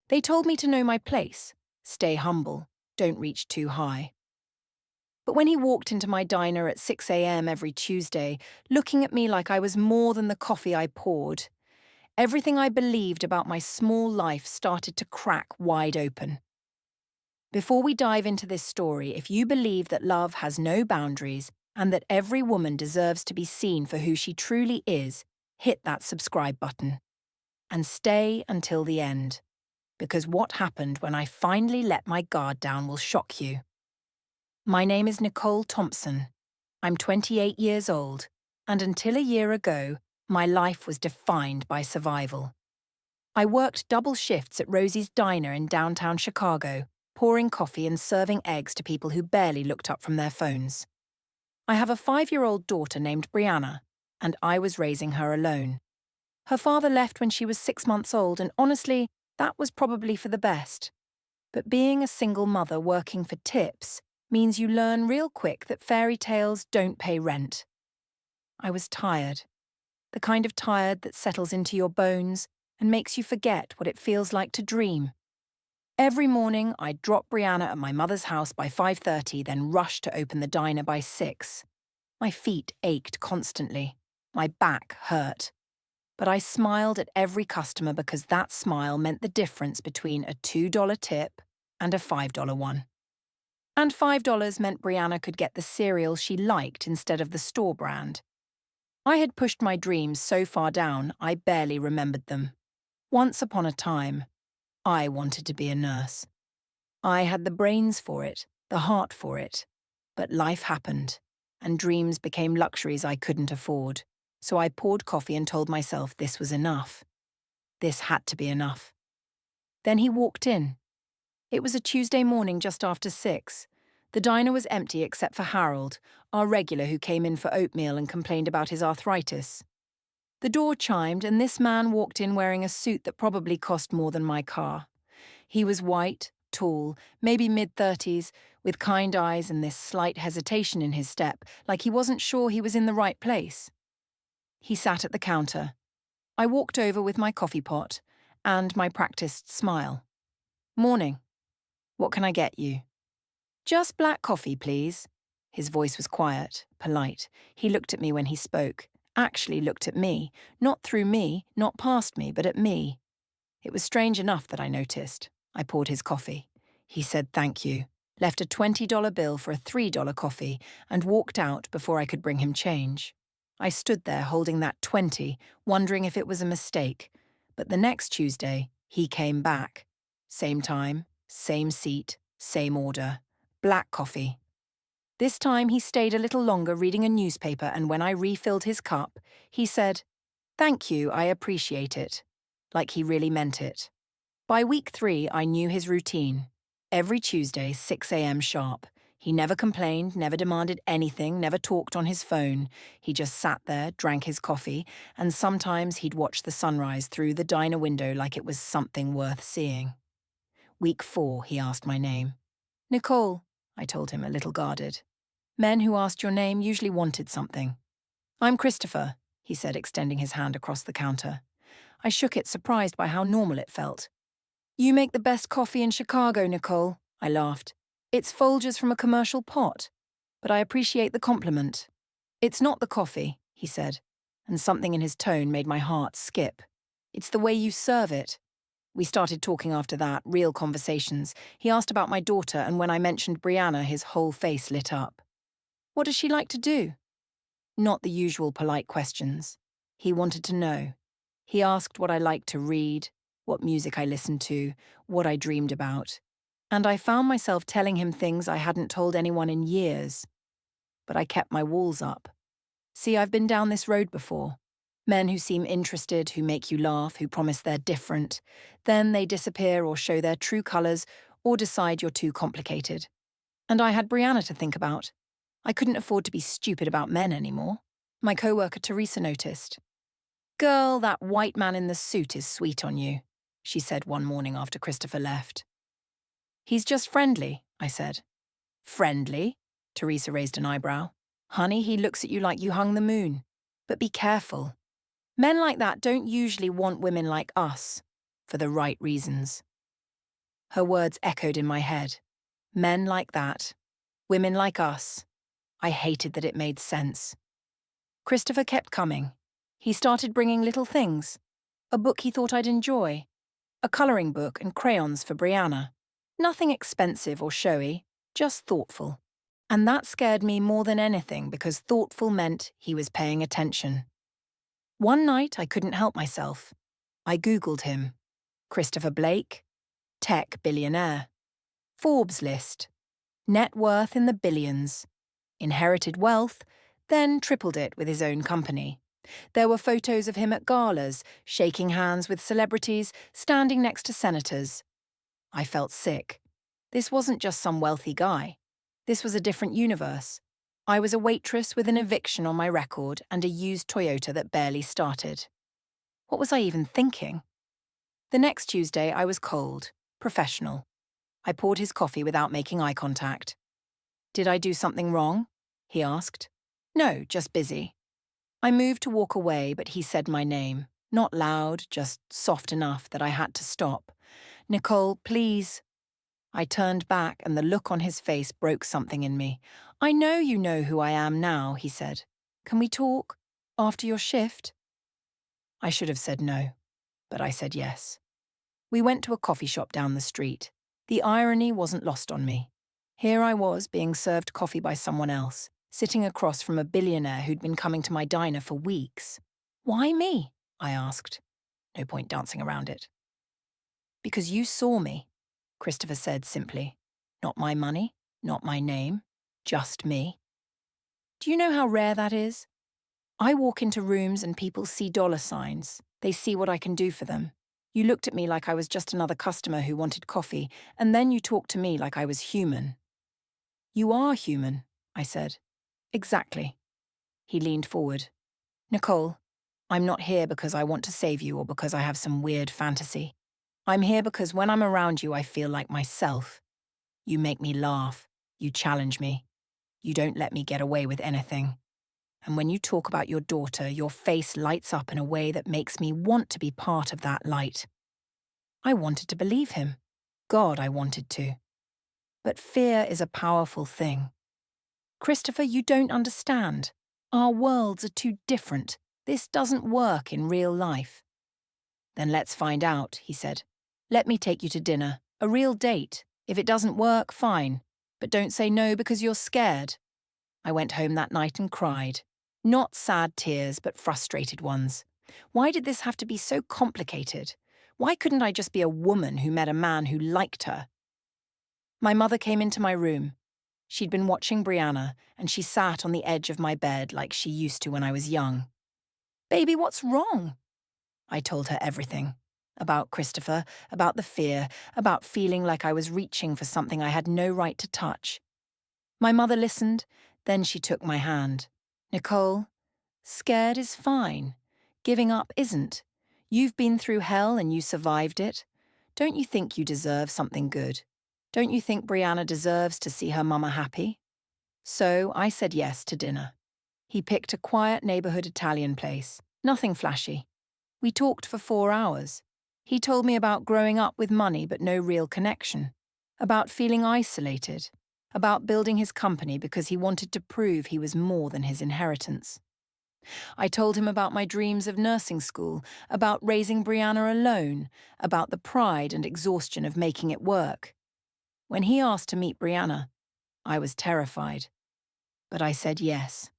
They told me to know my place, stay humble, don't reach too high. But when he walked into my diner at 6 a.m. every Tuesday, looking at me like I was more than the coffee I poured, everything I believed about my small life started to crack wide open. Before we dive into this story, if you believe that love has no boundaries and that every woman deserves to be seen for who she truly is, hit that subscribe button. And stay until the end, because what happened when I finally let my guard down will shock you. My name is Nicole Thompson. I'm 28 years old, and until a year ago, my life was defined by survival. I worked double shifts at Rosie's Diner in downtown Chicago, pouring coffee and serving eggs to people who barely looked up from their phones. I have a 5-year-old daughter named Brianna, and I was raising her alone. Her father left when she was 6 months old, and honestly, that was probably for the best. But being a single mother working for tips means you learn real quick that fairy tales don't pay rent. I was tired. The kind of tired that settles into your bones and makes you forget what it feels like to dream. Every morning, I'd drop Brianna at my mother's house by 5:30, then rush to open the diner by 6. My feet ached constantly. My back hurt. But I smiled at every customer because that smile meant the difference between a $2 tip and a $5 one. And $5 meant Brianna could get the cereal she liked instead of the store brand. I had pushed my dreams so far down, I barely remembered them. Once upon a time, I wanted to be a nurse. I had the brains for it, the heart for it. But life happened, and dreams became luxuries I couldn't afford. So I poured coffee and told myself this was enough. This had to be enough. Then he walked in. It was a Tuesday morning just after 6. The diner was empty except for Harold, our regular who came in for oatmeal and complained about his arthritis. The door chimed and this man walked in wearing a suit that probably cost more than my car. He was white, tall, maybe mid-30s, with kind eyes and this slight hesitation in his step, like he wasn't sure he was in the right place. He sat at the counter. I walked over with my coffee pot and my practiced smile. "Morning. What can I get you?" "Just black coffee, please." His voice was quiet, polite. He looked at me when he spoke, actually looked at me, not through me, not past me, but at me. It was strange enough that I noticed. I poured his coffee. He said thank you, left a $20 bill for a $3 coffee, and walked out before I could bring him change. I stood there holding that 20, wondering if it was a mistake. But the next Tuesday, he came back. Same time, same seat, same order. Black coffee. This time he stayed a little longer reading a newspaper, and when I refilled his cup, he said, "Thank you, I appreciate it." Like he really meant it. By week 3, I knew his routine. Every Tuesday, 6 a.m. sharp. He never complained, never demanded anything, never talked on his phone. He just sat there, drank his coffee, and sometimes he'd watch the sunrise through the diner window like it was something worth seeing. Week 4, he asked my name. "Nicole," I told him, a little guarded. Men who asked your name usually wanted something. "I'm Christopher," he said, extending his hand across the counter. I shook it, surprised by how normal it felt. "You make the best coffee in Chicago, Nicole," I laughed. "It's Folgers from a commercial pot. But I appreciate the compliment." "It's not the coffee," he said, and something in his tone made my heart skip. "It's the way you serve it." We started talking after that, real conversations. He asked about my daughter, and when I mentioned Brianna, his whole face lit up. "What does she like to do?" Not the usual polite questions. He wanted to know. He asked what I liked to read, what music I listened to, what I dreamed about. And I found myself telling him things I hadn't told anyone in years. But I kept my walls up. See, I've been down this road before. Men who seem interested, who make you laugh, who promise they're different. Then they disappear or show their true colours or decide you're too complicated. And I had Brianna to think about. I couldn't afford to be stupid about men anymore. My coworker Teresa noticed. "Girl, that white man in the suit is sweet on you," she said one morning after Christopher left. "He's just friendly," I said. "Friendly?" Teresa raised an eyebrow. "Honey, he looks at you like you hung the moon. But be careful. Men like that don't usually want women like us, for the right reasons." Her words echoed in my head. Men like that. Women like us. I hated that it made sense. Christopher kept coming. He started bringing little things. A book he thought I'd enjoy. A colouring book and crayons for Brianna. Nothing expensive or showy, just thoughtful. And that scared me more than anything because thoughtful meant he was paying attention. One night I couldn't help myself. I Googled him. Christopher Blake, tech billionaire. Forbes list. Net worth in the billions. Inherited wealth, then tripled it with his own company. There were photos of him at galas, shaking hands with celebrities, standing next to senators. I felt sick. This wasn't just some wealthy guy. This was a different universe. I was a waitress with an eviction on my record and a used Toyota that barely started. What was I even thinking? The next Tuesday, I was cold, professional. I poured his coffee without making eye contact. "Did I do something wrong?" he asked. "No, just busy." I moved to walk away, but he said my name. Not loud, just soft enough that I had to stop. "Nicole, please." I turned back and the look on his face broke something in me. "I know you know who I am now," he said. "Can we talk? After your shift?" I should have said no, but I said yes. We went to a coffee shop down the street. The irony wasn't lost on me. Here I was being served coffee by someone else, sitting across from a billionaire who'd been coming to my diner for weeks. "Why me?" I asked. No point dancing around it. "Because you saw me," Christopher said simply. "Not my money, not my name, just me." Do you know how rare that is? I walk into rooms and people see dollar signs. They see what I can do for them. You looked at me like I was just another customer who wanted coffee, and then you talked to me like I was human. "You are human," I said. "Exactly." He leaned forward. "Nicole, I'm not here because I want to save you or because I have some weird fantasy. I'm here because when I'm around you, I feel like myself. You make me laugh. You challenge me. You don't let me get away with anything. And when you talk about your daughter, your face lights up in a way that makes me want to be part of that light." I wanted to believe him. God, I wanted to. But fear is a powerful thing. "Christopher, you don't understand. Our worlds are too different. This doesn't work in real life." "Then let's find out," he said. "Let me take you to dinner. A real date. If it doesn't work, fine. But don't say no because you're scared." I went home that night and cried. Not sad tears, but frustrated ones. Why did this have to be so complicated? Why couldn't I just be a woman who met a man who liked her? My mother came into my room. She'd been watching Brianna, and she sat on the edge of my bed like she used to when I was young. "Baby, what's wrong?" I told her everything. About Christopher, about the fear, about feeling like I was reaching for something I had no right to touch. My mother listened, then she took my hand. "Nicole, scared is fine. Giving up isn't. You've been through hell and you survived it. Don't you think you deserve something good? Don't you think Brianna deserves to see her mama happy?" So I said yes to dinner. He picked a quiet neighborhood Italian place, nothing flashy. We talked for 4 hours. He told me about growing up with money but no real connection, about feeling isolated, about building his company because he wanted to prove he was more than his inheritance. I told him about my dreams of nursing school, about raising Brianna alone, about the pride and exhaustion of making it work. When he asked to meet Brianna, I was terrified. But I said yes.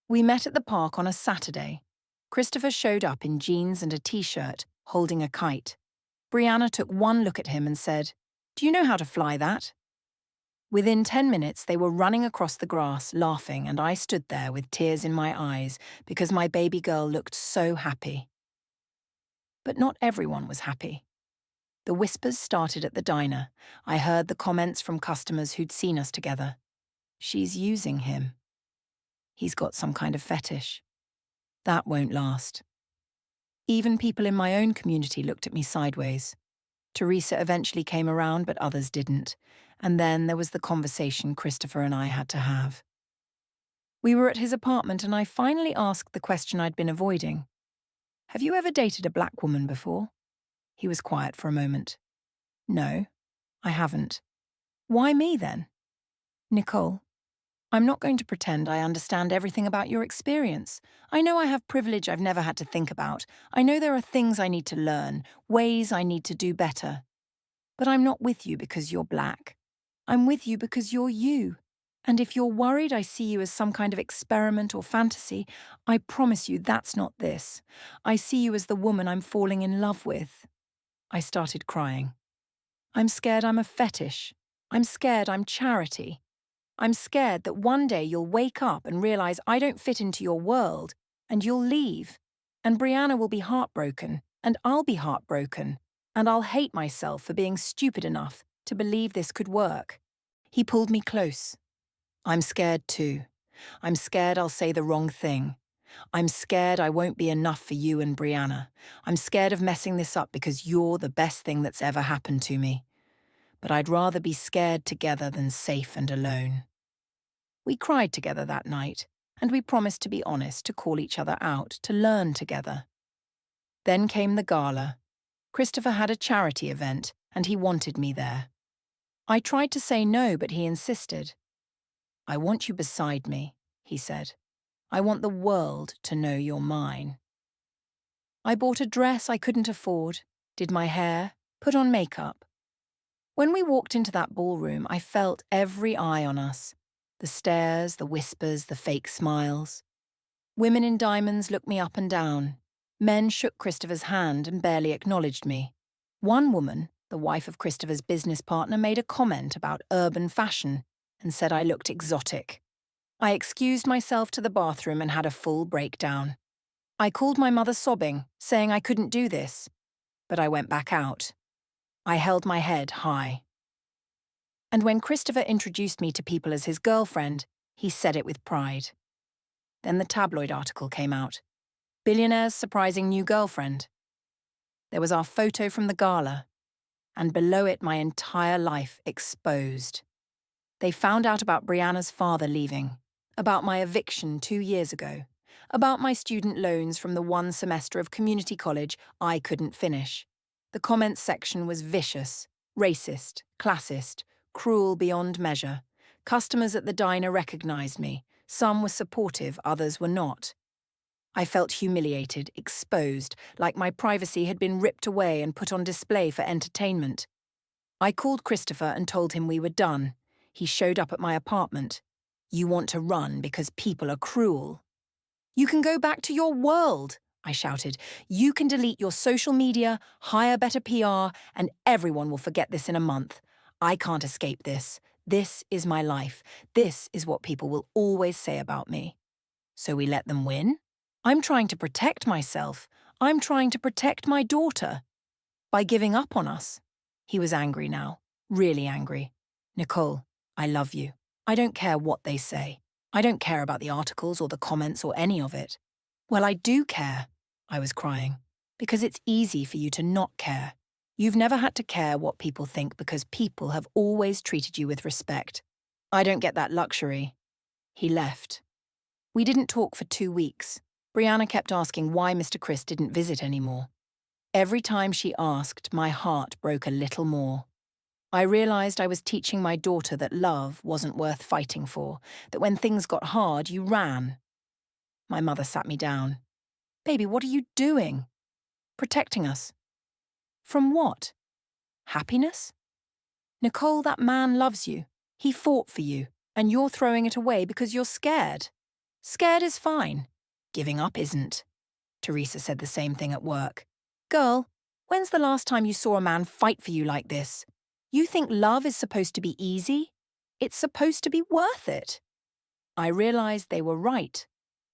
We met at the park on a Saturday. Christopher showed up in jeans and a t-shirt, holding a kite. Brianna took one look at him and said, "Do you know how to fly that?" Within 10 minutes, they were running across the grass, laughing, and I stood there with tears in my eyes because my baby girl looked so happy. But not everyone was happy. The whispers started at the diner. I heard the comments from customers who'd seen us together. "She's using him. He's got some kind of fetish. That won't last." Even people in my own community looked at me sideways. Teresa eventually came around, but others didn't. And then there was the conversation Christopher and I had to have. We were at his apartment and I finally asked the question I'd been avoiding. "Have you ever dated a black woman before?" He was quiet for a moment. "No." I haven't. Why me then? Nicole, I'm not going to pretend I understand everything about your experience. I know I have privilege I've never had to think about. I know there are things I need to learn, ways I need to do better. But I'm not with you because you're black. I'm with you because you're you. And if you're worried I see you as some kind of experiment or fantasy, I promise you that's not this. I see you as the woman I'm falling in love with. I started crying. I'm scared I'm a fetish. I'm scared I'm charity. I'm scared that one day you'll wake up and realize I don't fit into your world, and you'll leave. And Brianna will be heartbroken, and I'll be heartbroken, and I'll hate myself for being stupid enough to believe this could work. He pulled me close. I'm scared too. I'm scared I'll say the wrong thing. I'm scared I won't be enough for you and Brianna. I'm scared of messing this up because you're the best thing that's ever happened to me. But I'd rather be scared together than safe and alone. We cried together that night, and we promised to be honest, to call each other out, to learn together. Then came the gala. Christopher had a charity event, and he wanted me there. I tried to say no, but he insisted. I want you beside me, he said. I want the world to know you're mine. I bought a dress I couldn't afford, did my hair, put on makeup. When we walked into that ballroom, I felt every eye on us. The stares, the whispers, the fake smiles. Women in diamonds looked me up and down. Men shook Christopher's hand and barely acknowledged me. One woman, the wife of Christopher's business partner, made a comment about urban fashion and said I looked exotic. I excused myself to the bathroom and had a full breakdown. I called my mother sobbing, saying I couldn't do this. But I went back out. I held my head high. And when Christopher introduced me to people as his girlfriend, he said it with pride. Then the tabloid article came out. Billionaire's surprising new girlfriend. There was our photo from the gala, and below it my entire life exposed. They found out about Brianna's father leaving, about my eviction 2 years ago, about my student loans from the one semester of community college I couldn't finish. The comments section was vicious, racist, classist, cruel beyond measure. Customers at the diner recognized me. Some were supportive, others were not. I felt humiliated, exposed, like my privacy had been ripped away and put on display for entertainment. I called Christopher and told him we were done. He showed up at my apartment. You want to run because people are cruel. You can go back to your world, I shouted. You can delete your social media, hire better PR, and everyone will forget this in a month. I can't escape this. This is my life. This is what people will always say about me. So we let them win? I'm trying to protect myself. I'm trying to protect my daughter. By giving up on us. He was angry now, really angry. Nicole, I love you. I don't care what they say. I don't care about the articles or the comments or any of it. Well, I do care, I was crying, because it's easy for you to not care. You've never had to care what people think because people have always treated you with respect. I don't get that luxury. He left. We didn't talk for 2 weeks. Brianna kept asking why Mr. Chris didn't visit anymore. Every time she asked, my heart broke a little more. I realized I was teaching my daughter that love wasn't worth fighting for, that when things got hard, you ran. My mother sat me down. Baby, what are you doing? Protecting us. From what? Happiness? Nicole, that man loves you. He fought for you, and you're throwing it away because you're scared. Scared is fine. Giving up isn't. Teresa said the same thing at work. Girl, when's the last time you saw a man fight for you like this? You think love is supposed to be easy? It's supposed to be worth it. I realized they were right.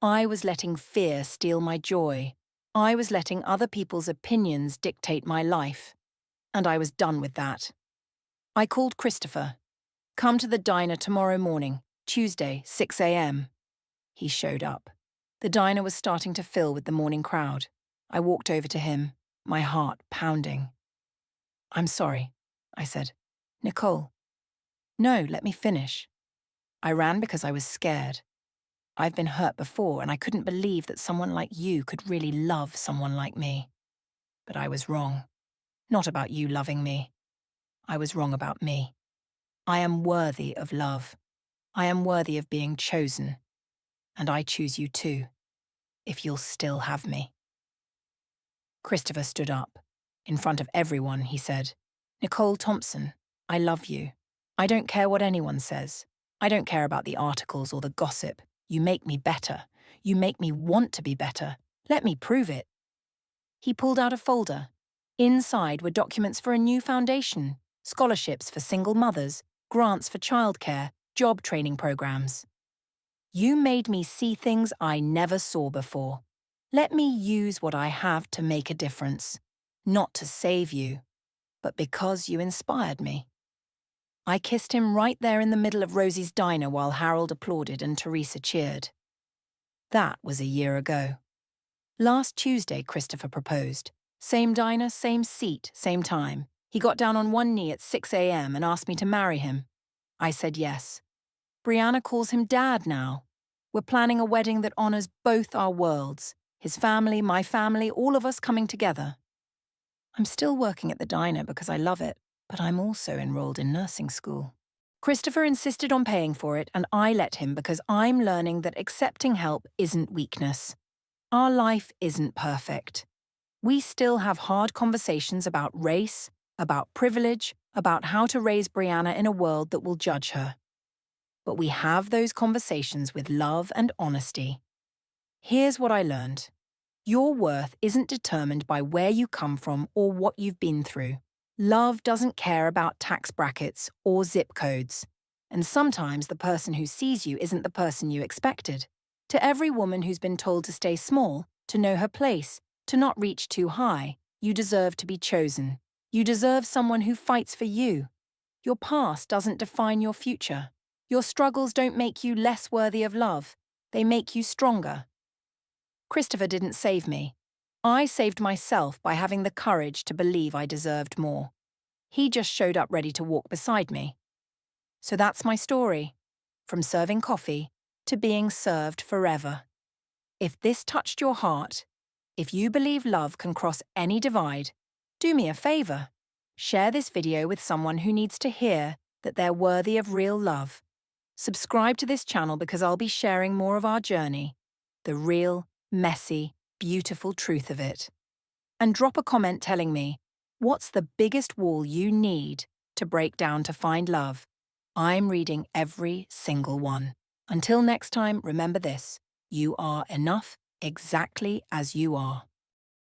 I was letting fear steal my joy. I was letting other people's opinions dictate my life. And I was done with that. I called Christopher. Come to the diner tomorrow morning, Tuesday, 6 a.m. He showed up. The diner was starting to fill with the morning crowd. I walked over to him, my heart pounding. I'm sorry, I said. Nicole. No, let me finish. I ran because I was scared. I've been hurt before, and I couldn't believe that someone like you could really love someone like me. But I was wrong. Not about you loving me. I was wrong about me. I am worthy of love. I am worthy of being chosen. And I choose you too, if you'll still have me. Christopher stood up. In front of everyone, he said, Nicole Thompson, I love you. I don't care what anyone says. I don't care about the articles or the gossip. You make me better. You make me want to be better. Let me prove it. He pulled out a folder. Inside were documents for a new foundation, scholarships for single mothers, grants for childcare, job training programs. You made me see things I never saw before. Let me use what I have to make a difference. Not to save you, but because you inspired me. I kissed him right there in the middle of Rosie's diner while Harold applauded and Teresa cheered. That was a year ago. Last Tuesday, Christopher proposed. Same diner, same seat, same time. He got down on one knee at 6 a.m. and asked me to marry him. I said yes. Brianna calls him Dad now. We're planning a wedding that honors both our worlds. His family, my family, all of us coming together. I'm still working at the diner because I love it, but I'm also enrolled in nursing school. Christopher insisted on paying for it, and I let him because I'm learning that accepting help isn't weakness. Our life isn't perfect. We still have hard conversations about race, about privilege, about how to raise Brianna in a world that will judge her. But we have those conversations with love and honesty. Here's what I learned. Your worth isn't determined by where you come from or what you've been through. Love doesn't care about tax brackets or zip codes. And sometimes the person who sees you isn't the person you expected. To every woman who's been told to stay small, to know her place, to not reach too high, you deserve to be chosen. You deserve someone who fights for you. Your past doesn't define your future. Your struggles don't make you less worthy of love. They make you stronger. Christopher didn't save me. I saved myself by having the courage to believe I deserved more. He just showed up ready to walk beside me. So that's my story. From serving coffee to being served forever. If this touched your heart, if you believe love can cross any divide, do me a favor. Share this video with someone who needs to hear that they're worthy of real love. Subscribe to this channel because I'll be sharing more of our journey, the real, messy, beautiful truth of it. And drop a comment telling me, what's the biggest wall you need to break down to find love? I'm reading every single one. Until next time, remember this, you are enough exactly as you are.